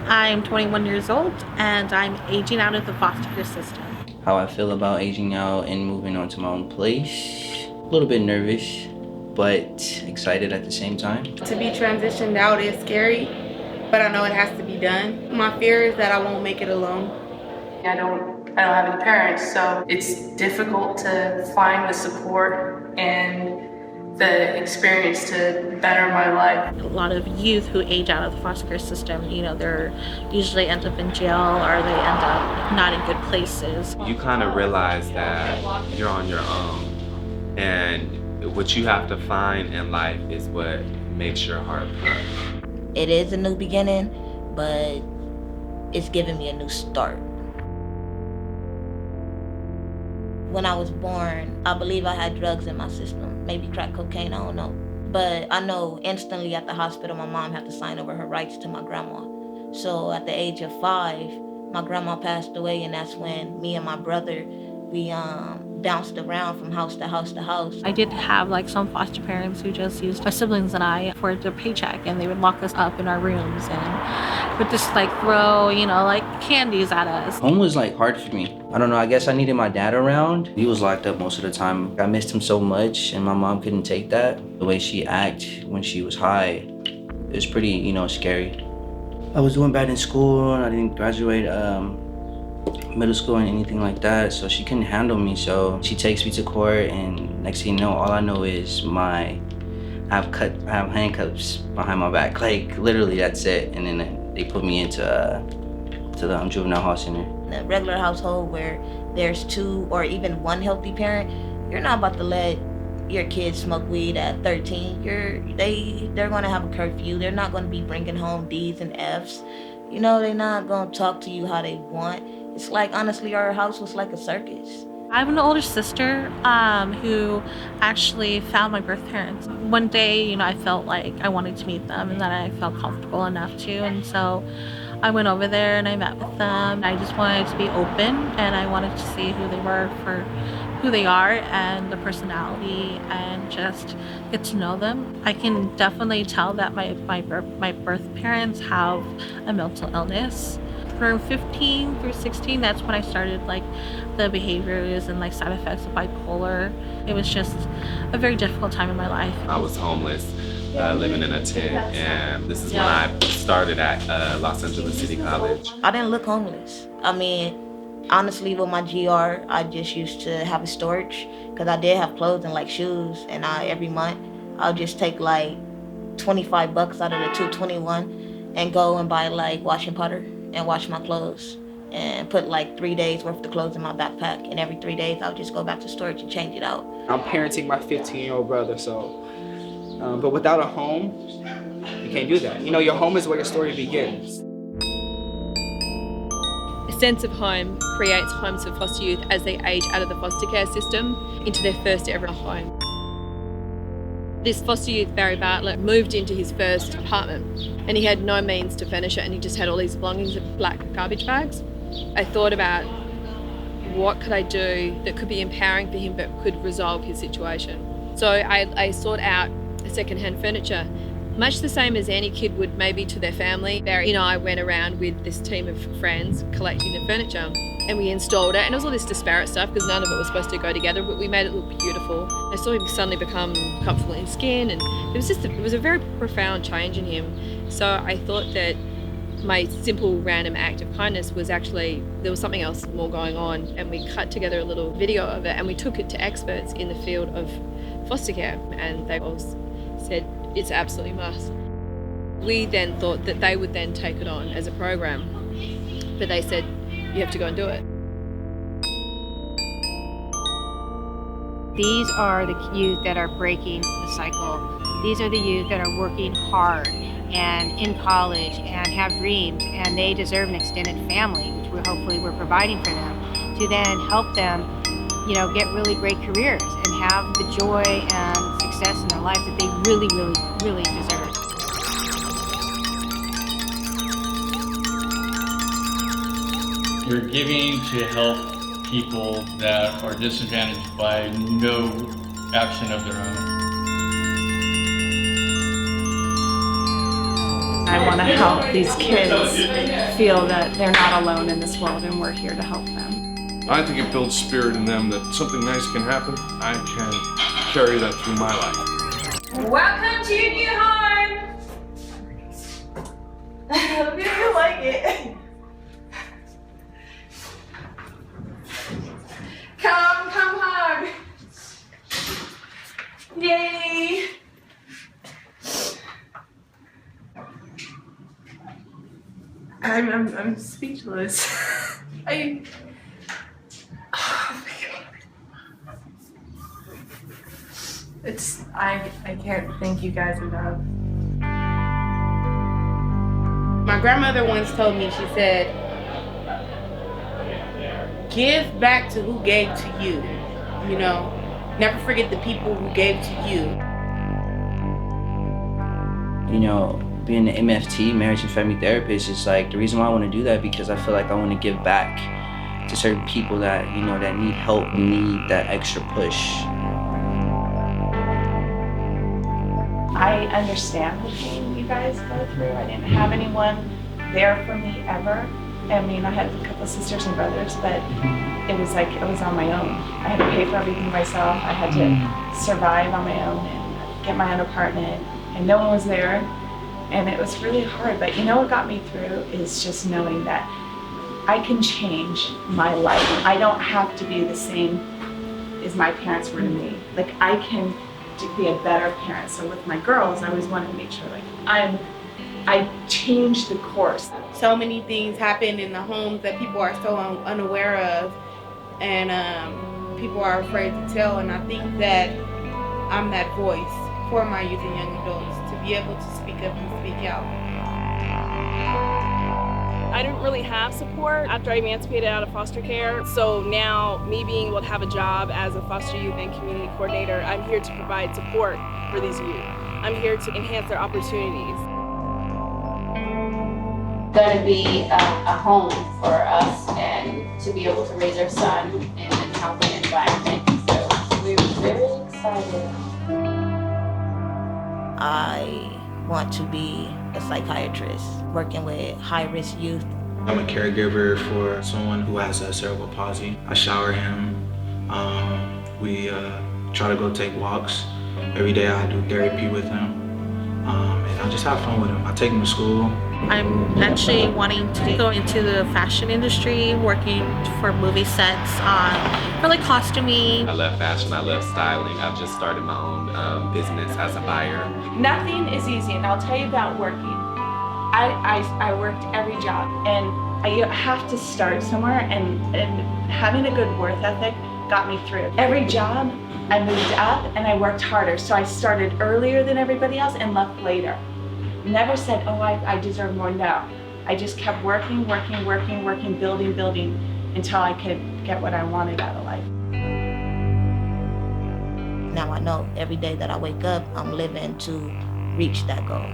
I'm 21 years old and I'm aging out of the foster care system. How I feel about aging out and moving on to my own place. A little bit nervous, but excited at the same time. To be transitioned out is scary, but I know it has to be done. My fear is that I won't make it alone. I don't have any parents, so it's difficult to find the support and the experience to better my life. A lot of youth who age out of the foster care system, they're usually end up in jail or they end up not in good places. You kind of realize that you're on your own, and what you have to find in life is what makes your heart pump. It is a new beginning, but it's giving me a new start. When I was born, I believe I had drugs in my system, maybe crack cocaine, I don't know. But I know instantly at the hospital, my mom had to sign over her rights to my grandma. So at the age of 5, my grandma passed away, and that's when me and my brother, we bounced around from house to house to house. I did have some foster parents who just used my siblings and I for their paycheck, and they would lock us up in our rooms and would just throw, candies at us. Home was hard for me. I don't know, I guess I needed my dad around. He was locked up most of the time. I missed him so much, and my mom couldn't take that. The way she acted when she was high, it was pretty, scary. I was doing bad in school, and I didn't graduate middle school and anything like that, so she couldn't handle me. So she takes me to court, and next thing you know, all I know is I have handcuffs behind my back. Literally, that's it. And then they put me into the juvenile hall center. In a regular household where there's 2 or even 1 healthy parent, you're not about to let your kids smoke weed at 13. They're going to have a curfew. They're not going to be bringing home D's and F's. They're not going to talk to you how they want. It's honestly, our house was like a circus. I have an older sister who actually found my birth parents. One day, I felt like I wanted to meet them and that I felt comfortable enough to. And so I went over there and I met with them. I just wanted to be open, and I wanted to see who they were for who they are and the personality, and just get to know them. I can definitely tell that my birth parents have a mental illness. From 15 through 16, that's when I started the behaviors and side effects of bipolar. It was just a very difficult time in my life. I was homeless, living in a tent, and this is when I started at Los Angeles City College. I didn't look homeless. Honestly, with my GR, I just used to have a storage, because I did have clothes and shoes, and every month I'll just take $25 out of the 221 and go and buy washing powder and wash my clothes and put 3 days worth of clothes in my backpack, and every 3 days I'll just go back to storage and change it out. I'm parenting my 15-year-old brother, but without a home, you can't do that. Your home is where your story begins. A sense of home creates homes for foster youth as they age out of the foster care system into their first ever home. This foster youth, Barry Bartlett, moved into his first apartment, and he had no means to furnish it, and he just had all these belongings of black garbage bags. I thought about what could I do that could be empowering for him but could resolve his situation. So I sought out second-hand furniture, much the same as any kid would maybe to their family. Barry and I went around with this team of friends collecting the furniture, and we installed it, and it was all this disparate stuff because none of it was supposed to go together, but we made it look beautiful. I saw him suddenly become comfortable in his skin, and it was a very profound change in him. So I thought that my simple random act of kindness was actually, there was something else more going on, and we cut together a little video of it, and we took it to experts in the field of foster care, and they all said it's absolutely must. We then thought that they would then take it on as a program, but they said you have to go and do it. These are the youth that are breaking the cycle. These are the youth that are working hard and in college and have dreams, and they deserve an extended family, which hopefully we're providing for them, to then help them, get really great careers and have the joy and success in their life that they really, really, really deserve. We're giving to help people that are disadvantaged by no action of their own. I I want to help these kids feel that they're not alone in this world and we're here to help them. I think it builds spirit in them that something nice can happen. I can carry that through my life. Welcome to your new home. Hope you like it. Come home. Yay. I'm speechless. Oh my God. I can't thank you guys enough. My grandmother once told me, she said, give back to who gave to you. You know, never forget the people who gave to you. You know, being an MFT, marriage and family therapist, is like the reason why I want to do that, because I feel like I want to give back to certain people that, you know, that need help, need that extra push. I understand the pain you guys go through. I didn't have anyone there for me ever. I mean, I had a couple of sisters and brothers, but it was like it was on my own. I had to pay for everything myself. I had to survive on my own and get my own apartment, and no one was there. And it was really hard, but you know what got me through is just knowing that I can change my life. I don't have to be the same as my parents were to me. Like, I can be a better parent. So with my girls, I always wanted to make sure, like, I changed the course. So many things happen in the homes that people are so unaware of, and people are afraid to tell. And I think that I'm that voice for my youth and young adults to be able to speak up and speak out. I didn't really have support after I emancipated out of foster care. So now, me being able to have a job as a foster youth and community coordinator, I'm here to provide support for these youth. I'm here to enhance their opportunities. Going to be a home for us and to be able to raise our son in a healthy environment. So we're very excited. I want to be a psychiatrist working with high-risk youth. I'm a caregiver for someone who has a cerebral palsy. I shower him. We try to go take walks. Every day I do therapy with him. And I just have fun with him. I take him to school. I'm actually wanting to go into the fashion industry, working for movie sets, for like costuming. I love fashion, I love styling. I've just started my own business as a buyer. Nothing is easy, and I'll tell you about working. I worked every job, and you have to start somewhere, and having a good work ethic got me through. Every job, I moved up and I worked harder. So I started earlier than everybody else and left later. Never said, oh, I deserve more. No, I just kept working, building until I could get what I wanted out of life. Now I know every day that I wake up, I'm living to reach that goal.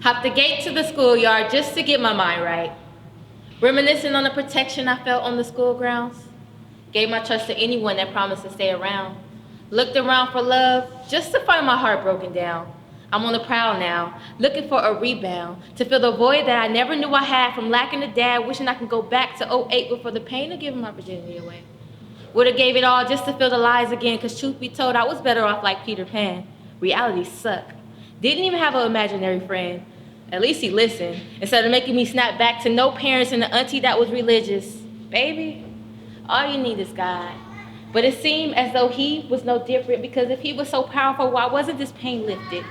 Hopped the gate to the schoolyard just to get my mind right. Reminiscing on the protection I felt on the school grounds. Gave my trust to anyone that promised to stay around. Looked around for love just to find my heart broken down. I'm on the prowl now, looking for a rebound, to fill the void that I never knew I had from lacking a dad, wishing I could go back to 08 before the pain of giving my virginity away. Would've gave it all just to feel the lies again, cause truth be told, I was better off like Peter Pan. Reality sucked. Didn't even have an imaginary friend. At least he listened, instead of making me snap back to no parents and the auntie that was religious. Baby, all you need is God. But it seemed as though he was no different, because if he was so powerful, why wasn't this pain lifted?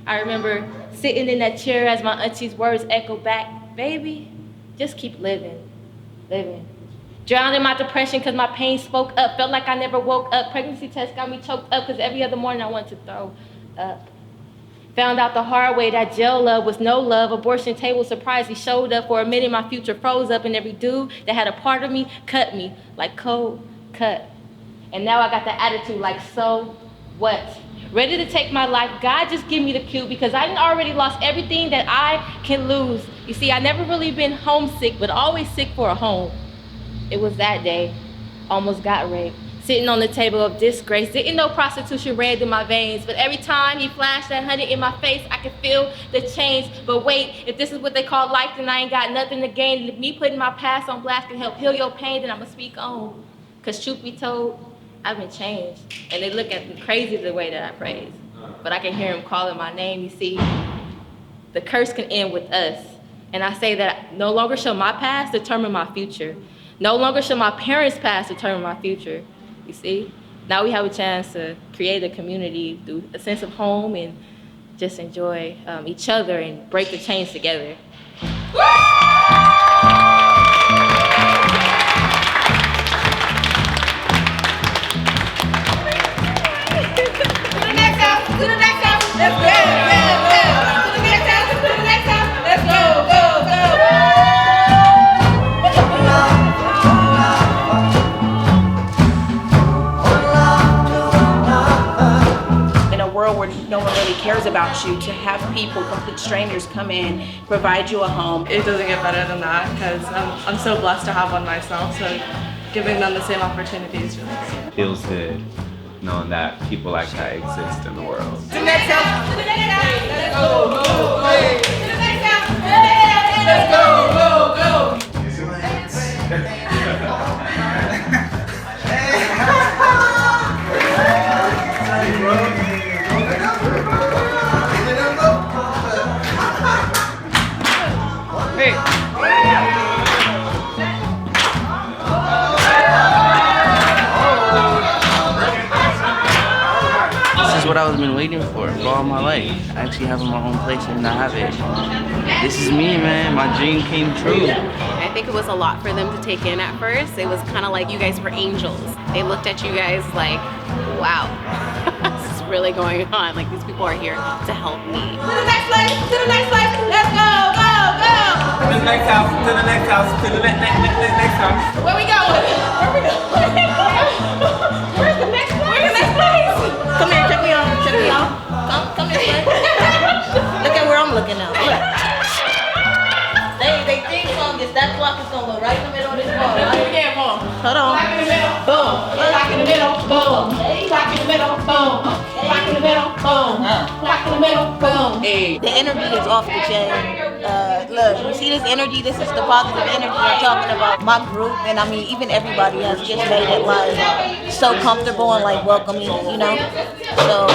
I remember sitting in that chair as my auntie's words echoed back, baby, just keep living. Drowned in my depression because my pain spoke up, felt like I never woke up. Pregnancy test got me choked up because every other morning I wanted to throw up. Found out the hard way that jail love was no love. Abortion table surprised he showed up. For a minute my future froze up, and every dude that had a part of me cut me like cold cut. And now I got the attitude like, so what? Ready to take my life. God just give me the cue, because I done already lost everything that I can lose. You see, I never really been homesick, but always sick for a home. It was that day. Almost got raped. sitting on the table of disgrace. Didn't know prostitution ran through my veins, but every time he flashed that 100 in my face, I could feel the change. But wait, if this is what they call life, then I ain't got nothing to gain. If me putting my past on blast can help heal your pain, then I'ma speak on. Cause truth be told, I've been changed. And they look at me crazy the way that I praise. But I can hear him calling my name. You see, the curse can end with us. And I say that no longer shall my past determine my future. No longer shall my parents' past determine my future. You see? Now we have a chance to create a community through a sense of home and just enjoy each other and break the chains together. Where no one really cares about you, to have people, complete strangers, come in, provide you a home. It doesn't get better than that because I'm so blessed to have one myself, so giving them the same opportunities really good. Feels good knowing that people like that exist in the world. To the next house, to the next house, let's go, go, go. To the next house, let's go, go, go. This is what I've been waiting for all my life. Actually having my own place and I have it. This is me, man. My dream came true. I think it was a lot for them to take in at first. It was kind of like you guys were angels. They looked at you guys like, wow, this is really going on. Like these people are here to help me. To the next place, to the next place, let's go, go, go. To the next house, to the next house, to the next house. Where we going? Where we going? Where's the next place? Where's the next place? Come here, check me out. Check me out. Come this way. Look at where I'm looking now. Look. They think this that clock is gonna go right in the middle of this wall. Again, boom. Hold on. Clock in the middle, boom. Clock in the middle, boom. Clock in the middle, boom. Clock in the middle, boom. Clock in the middle, boom. The energy is off the chain. Look, you see this energy? This is the positive energy I'm talking about. My group, and I mean even everybody has just made it like so comfortable and like welcoming, you know? So,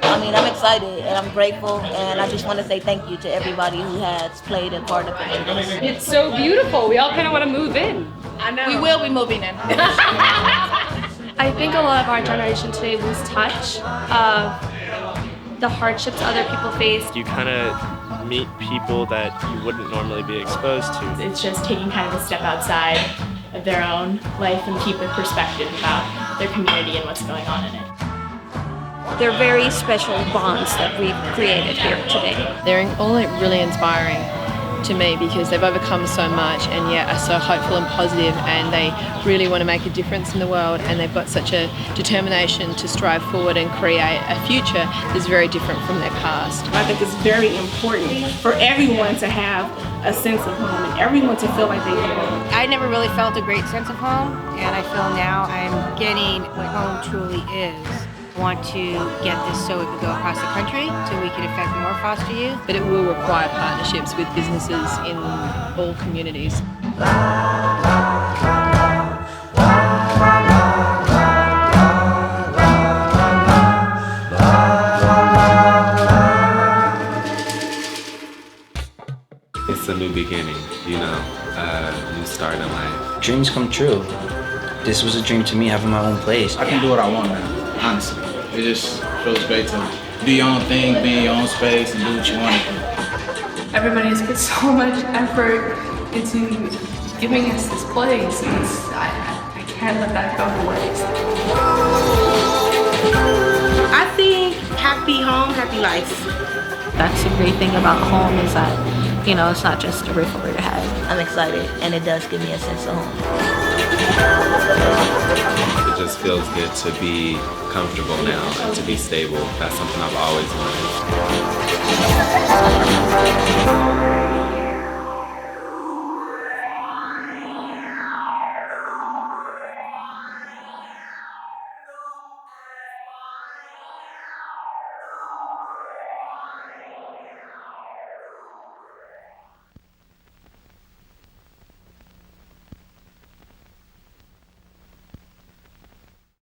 I mean, I'm excited and I'm grateful, and I just want to say thank you to everybody who has played a part of it. It's so beautiful. We all kind of want to move in. I know. We will be moving in. I think a lot of our generation today lose touch of the hardships other people face. You kind of meet people that you wouldn't normally be exposed to. It's just taking kind of a step outside of their own life and keep a perspective about their community and what's going on in it. They're very special bonds that we've created here today. They're all really inspiring to me because they've overcome so much and yet are so hopeful and positive, and they really want to make a difference in the world, and they've got such a determination to strive forward and create a future that's very different from their past. I think it's very important for everyone to have a sense of home and everyone to feel like they belong. I never really felt a great sense of home, and I feel now I'm getting what home truly is. I want to get this so it could go across the country so we can affect more foster youth. But it will require partnerships with businesses in all communities. It's a new beginning, you know, a new start in life. Dreams come true. This was a dream to me, having my own place. I can do what I want now, honestly. It just feels great to do your own thing, be in your own space, and do what you want to do. Everybody has put so much effort into giving us this place. I can't let that go to waste. I think happy home, happy life. That's the great thing about home is that, you know, it's not just a roof over your head. I'm excited, and it does give me a sense of home. It just feels good to be comfortable now and to be stable. That's something I've always wanted.